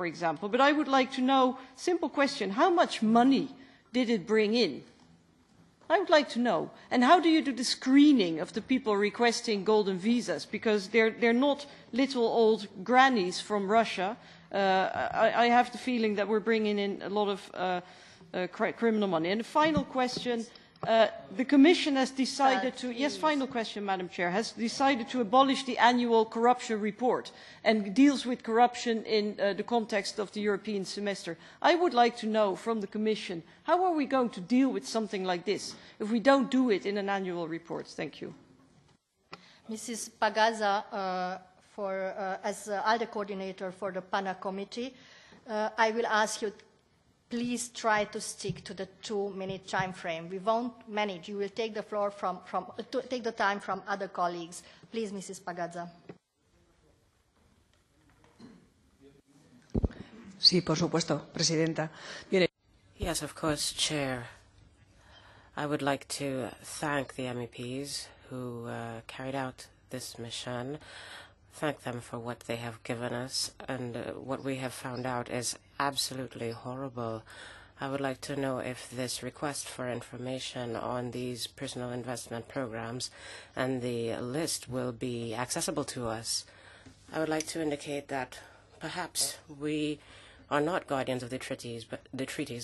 for example, but I would like to know, simple question, how much money did it bring in? I would like to know. And how do you do the screening of the people requesting golden visas? Because they're not little old grannies from Russia. I have the feeling that we're bringing in a lot of criminal money. And the final question, the Commission has decided to, yes, final question, Madam Chair, has decided to abolish the annual corruption report and deals with corruption in the context of the European semester. I would like to know from the Commission, how are we going to deal with something like this if we don't do it in an annual report? Thank you. Mrs. Pagaza, as ALDE coordinator for the PANA committee, I will ask you, please try to stick to the 2-minute time frame. We won't manage. You will take the floor take the time from other colleagues. Please, Mrs. Pagazza. Sí, por supuesto, Presidenta. Bien. Yes, of course, Chair. I would like to thank the MEPs who carried out this mission, thank them for what they have given us, and what we have found out is absolutely horrible. I would like to know if this request for information on these personal investment programs and the list will be accessible to us. I would like to indicate that perhaps we are not guardians of the treaties,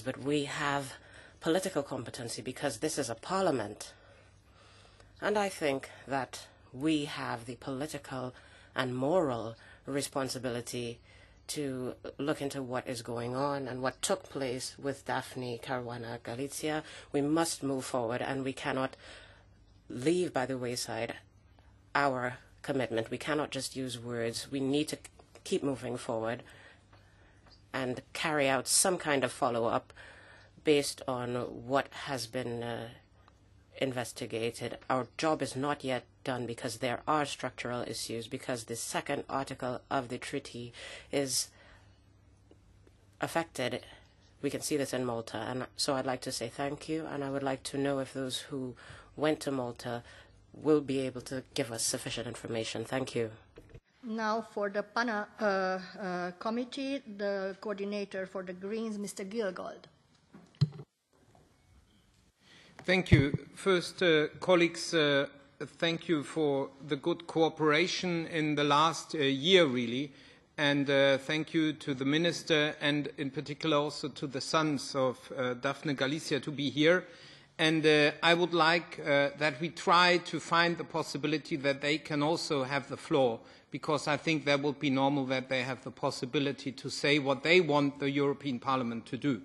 but we have political competency because this is a parliament. And I think that we have the political and moral responsibility to look into what is going on and what took place with Daphne Caruana Galizia. We must move forward, and we cannot leave by the wayside our commitment. We cannot just use words. We need to keep moving forward and carry out some kind of follow-up based on what has been investigated. Our job is not yet done because there are structural issues, because the second article of the treaty is affected. We can see this in Malta, and so I'd like to say thank you, and I would like to know if those who went to Malta will be able to give us sufficient information. Thank you. Now for the PANA committee, the coordinator for the Greens, Mr. Gilgold. Thank you. First, colleagues, thank you for the good cooperation in the last year, really. And thank you to the Minister and in particular also to the sons of Daphne Galizia to be here. And I would like that we try to find the possibility that they can also have the floor, because I think that would be normal that they have the possibility to say what they want the European Parliament to do.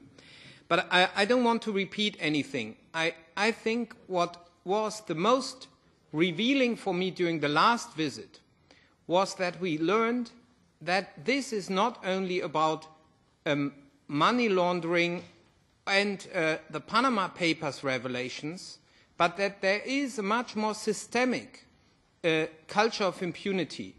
But I don't want to repeat anything. I think what was the most revealing for me during the last visit was that we learned that this is not only about money laundering and the Panama Papers revelations, but that there is a much more systemic culture of impunity.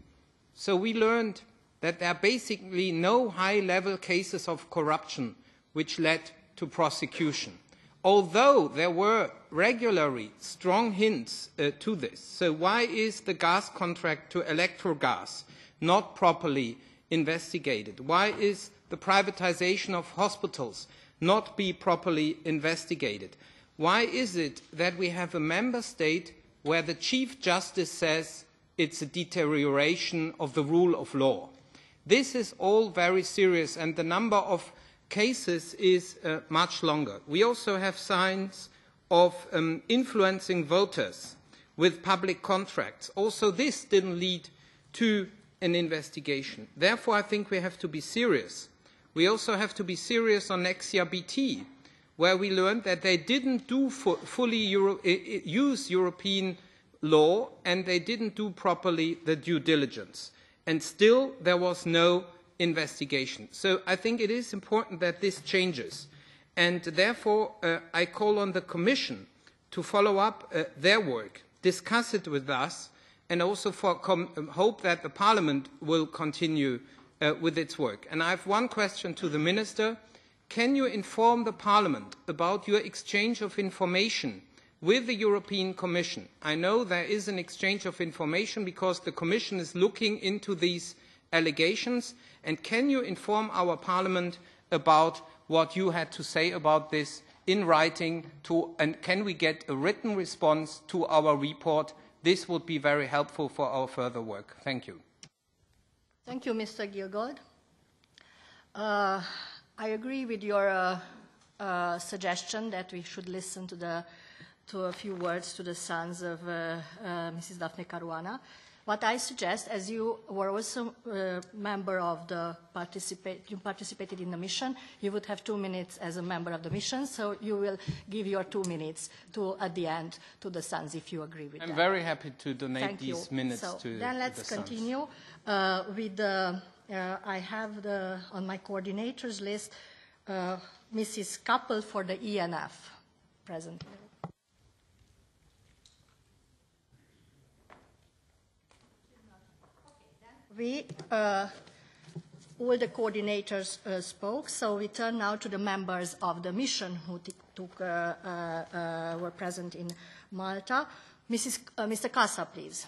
So we learned that there are basically no high-level cases of corruption which led to prosecution, although there were regularly strong hints to this. So why is the gas contract to Electrogas not properly investigated? Why is the privatization of hospitals not be properly investigated? Why is it that we have a member state where the Chief Justice says it's a deterioration of the rule of law? This is all very serious, and the number of cases is much longer. We also have signs of influencing voters with public contracts. Also, this didn't lead to an investigation. Therefore, I think we have to be serious. We also have to be serious on Nexia BT, where we learned that they didn't do fully use European law, and they didn't do properly the due diligence. And still, there was no investigation. So I think it is important that this changes. And therefore, I call on the Commission to follow up their work, discuss it with us, and also hope that the Parliament will continue with its work. And I have one question to the Minister. Can you inform the Parliament about your exchange of information with the European Commission? I know there is an exchange of information because the Commission is looking into these allegations? And can you inform our Parliament about what you had to say about this in writing, and can we get a written response to our report? This would be very helpful for our further work. Thank you. Thank you, Mr. Gilgold. I agree with your suggestion that we should listen to a few words to the sons of Mrs. Daphne Caruana. What I suggest, as you were also a member of the you participated in the mission, you would have 2 minutes as a member of the mission, so you will give your 2 minutes at the end to the sons, if you agree with that. I'm very happy to donate Thank these you. minutes so to then let's the continue with I have on my coordinators list Mrs. Kappel for the ENF present. All the coordinators spoke, so we turn now to the members of the mission who were present in Malta. Mr. Casa, please.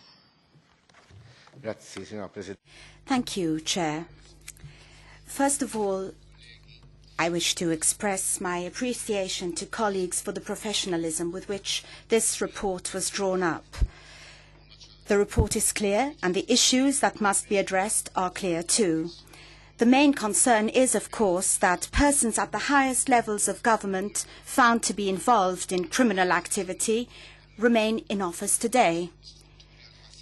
Thank you, Chair. First of all, I wish to express my appreciation to colleagues for the professionalism with which this report was drawn up. The report is clear, and the issues that must be addressed are clear too. The main concern is, of course, that persons at the highest levels of government found to be involved in criminal activity remain in office today.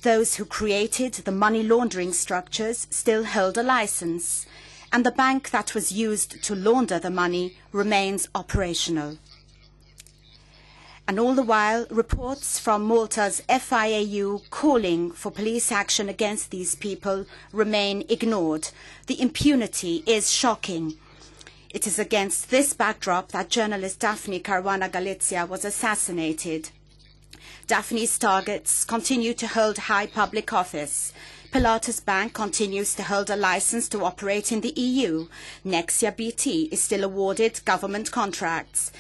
Those who created the money laundering structures still hold a license, and the bank that was used to launder the money remains operational. And all the while, reports from Malta's FIAU calling for police action against these people remain ignored. The impunity is shocking. It is against this backdrop that journalist Daphne Caruana Galizia was assassinated. Daphne's targets continue to hold high public office. Pilatus Bank continues to hold a license to operate in the EU. Nexia BT is still awarded government contracts.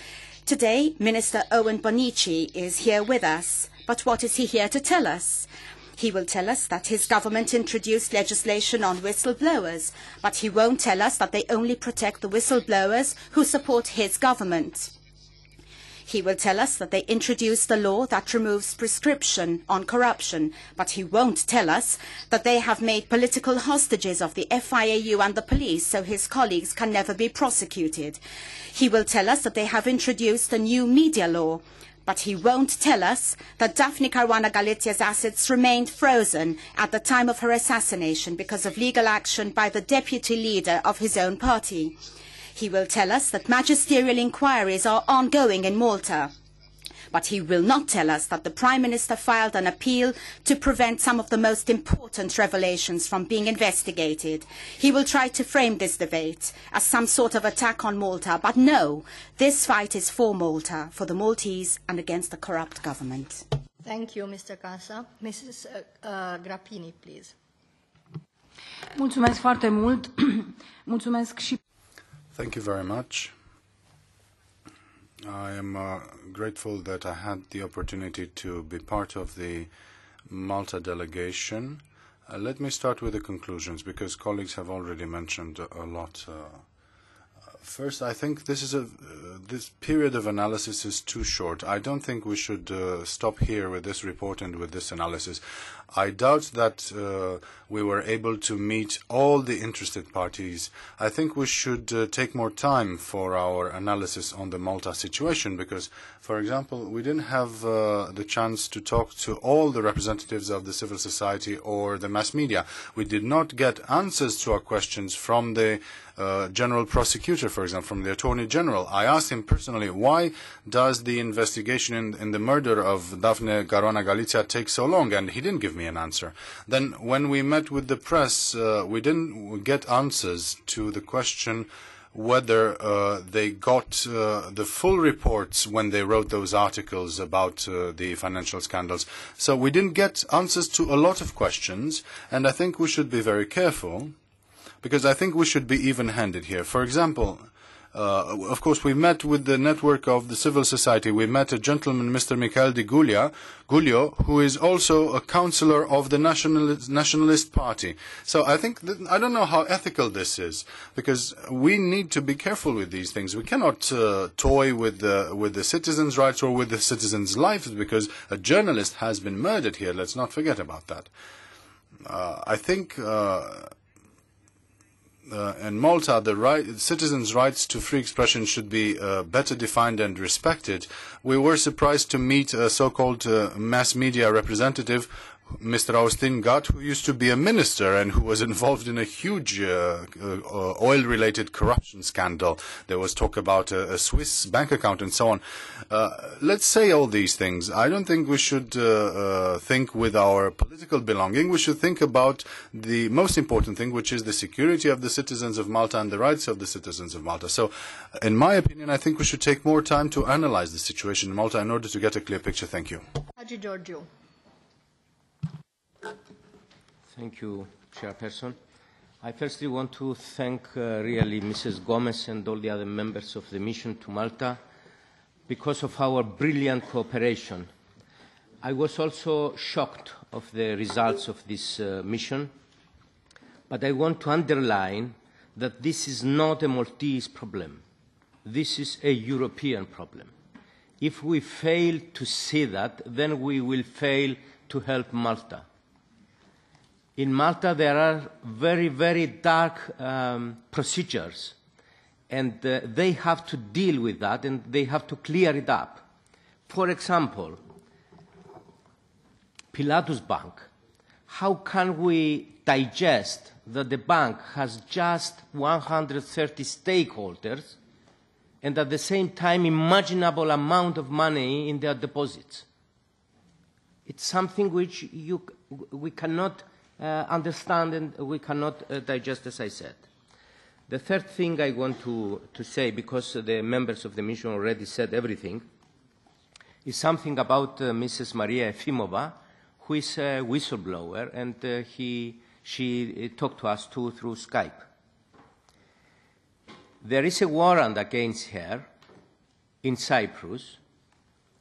Today, Minister Owen Bonici is here with us, but what is he here to tell us? He will tell us that his government introduced legislation on whistleblowers, but he won't tell us that they only protect the whistleblowers who support his government. He will tell us that they introduced a law that removes prescription on corruption, but he won't tell us that they have made political hostages of the FIAU and the police so his colleagues can never be prosecuted. He will tell us that they have introduced a new media law, but he won't tell us that Daphne Caruana Galizia's assets remained frozen at the time of her assassination because of legal action by the deputy leader of his own party. He will tell us that magisterial inquiries are ongoing in Malta. But he will not tell us that the Prime Minister filed an appeal to prevent some of the most important revelations from being investigated. He will try to frame this debate as some sort of attack on Malta. But no, this fight is for Malta, for the Maltese and against the corrupt government. Thank you, Mr. Casa. Mrs. Grappini, please. Mulțumesc foarte mult. Mulțumesc și Thank you very much. I am grateful that I had the opportunity to be part of the Malta delegation. Let me start with the conclusions, because colleagues have already mentioned a lot. First, I think this period of analysis is too short. I don't think we should stop here with this report and with this analysis. I doubt that we were able to meet all the interested parties. I think we should take more time for our analysis on the Malta situation because, for example, we didn't have the chance to talk to all the representatives of the civil society or the mass media. We did not get answers to our questions from the General Prosecutor, for example, from the Attorney General. I asked him personally, why does the investigation in the murder of Daphne Caruana Galizia take so long? And he didn't give me an answer. Then when we met with the press, we didn't get answers to the question whether they got the full reports when they wrote those articles about the financial scandals. So we didn't get answers to a lot of questions, and I think we should be very careful, because I think we should be even-handed here. For example, Of course, we met with the network of the civil society. We met a gentleman, Mr. Michael de Guglio, who is also a councillor of the Nationalist Party. So I think that, I don't know how ethical this is, because we need to be careful with these things. We cannot toy with the citizens' rights or with the citizens' lives, because a journalist has been murdered here. Let's not forget about that. I think in Malta, the citizens' rights to free expression should be better defined and respected. We were surprised to meet a so-called mass media representative, Mr. Austin Gatt, who used to be a minister and who was involved in a huge oil-related corruption scandal. There was talk about a Swiss bank account and so on. Let's say all these things. I don't think we should think with our political belonging. We should think about the most important thing, which is the security of the citizens of Malta and the rights of the citizens of Malta. So, in my opinion, I think we should take more time to analyze the situation in Malta in order to get a clear picture. Thank you. Haji Giorgio. Thank you, Chairperson. I firstly want to thank really Mrs. Gomez and all the other members of the mission to Malta because of our brilliant cooperation. I was also shocked of the results of this mission, but I want to underline that this is not a Maltese problem. This is a European problem. If we fail to see that, then we will fail to help Malta. In Malta, there are very, very dark procedures, and they have to deal with that, and they have to clear it up. For example, Pilatus Bank. How can we digest that the bank has just 130 stakeholders and at the same time imaginable amount of money in their deposits? It's something which we cannot understand and we cannot digest, as I said. The third thing I want to say, because the members of the mission already said everything, is something about Mrs. Maria Efimova, who is a whistleblower, and she talked to us too through Skype. There is a warrant against her in Cyprus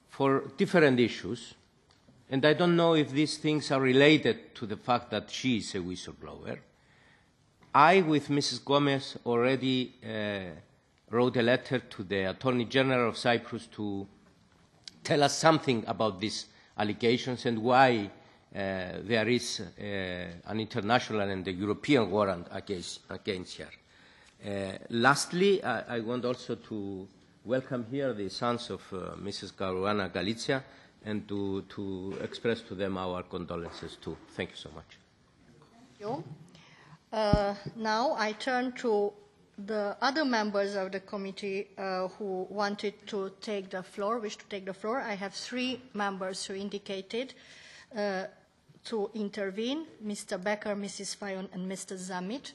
for different issues, and I don't know if these things are related to the fact that she is a whistleblower. I, with Mrs. Gomez, already wrote a letter to the Attorney General of Cyprus to tell us something about these allegations and why there is an international and a European warrant against her. Lastly, I want also to welcome here the sons of Mrs. Caruana Galizia and to express to them our condolences too. Thank you so much. Thank you. Now I turn to the other members of the committee who wanted to take the floor, wish to take the floor. I have 3 members who indicated to intervene, Mr. Becker, Mrs. Fayon, and Mr. Zamit.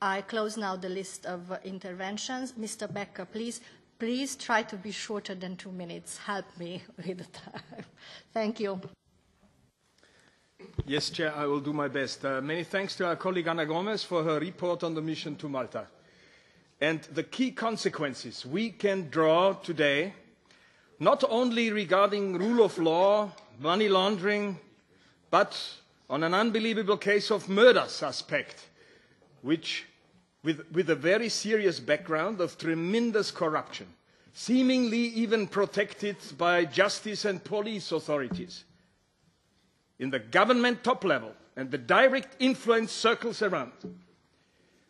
I close now the list of interventions. Mr. Becker, please try to be shorter than 2 minutes. Help me with the time. Thank you. Yes, Chair, I will do my best. Many thanks to our colleague Ana Gomez for her report on the mission to Malta. And the key consequences we can draw today, not only regarding rule of law, money laundering, but on an unbelievable case of murder suspect, which with a very serious background of tremendous corruption, seemingly even protected by justice and police authorities, in the government top level and the direct influence circles around.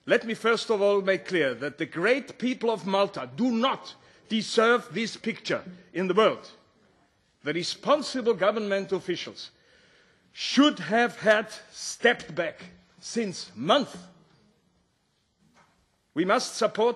Let me first of all make clear that the great people of Malta do not deserve this picture in the world. The responsible government officials should have had stepped back since months. We must support